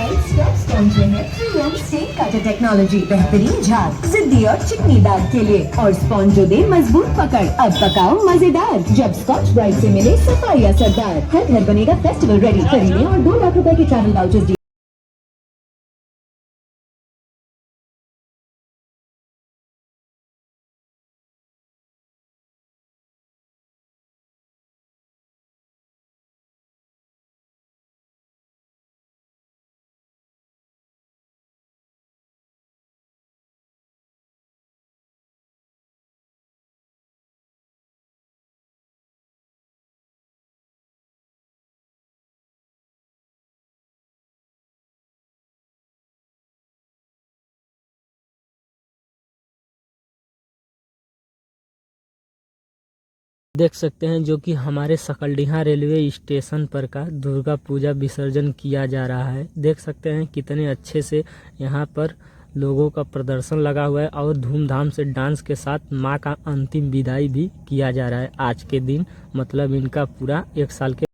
White scrub sponge में है 3M stand cutter technology, बेहतरीन झाग, जिद्दी और चिकनी दाग के लिए, और स्पॉन्ज जो दे मजबूत पकड़। अब पकाओ मजेदार, जब स्कॉच ब्राइट से मिले सफाई असरदार। हर घर बनेगा फेस्टिवल रेडी। खरीदें और 2 लाख रुपए के ट्रैवल वाउचर्स। देख सकते हैं जो कि हमारे सकलडीहा रेलवे स्टेशन पर का दुर्गा पूजा विसर्जन किया जा रहा है। देख सकते हैं कितने अच्छे से यहाँ पर लोगों का प्रदर्शन लगा हुआ है और धूमधाम से डांस के साथ माँ का अंतिम विदाई भी किया जा रहा है आज के दिन। मतलब इनका पूरा 1 साल के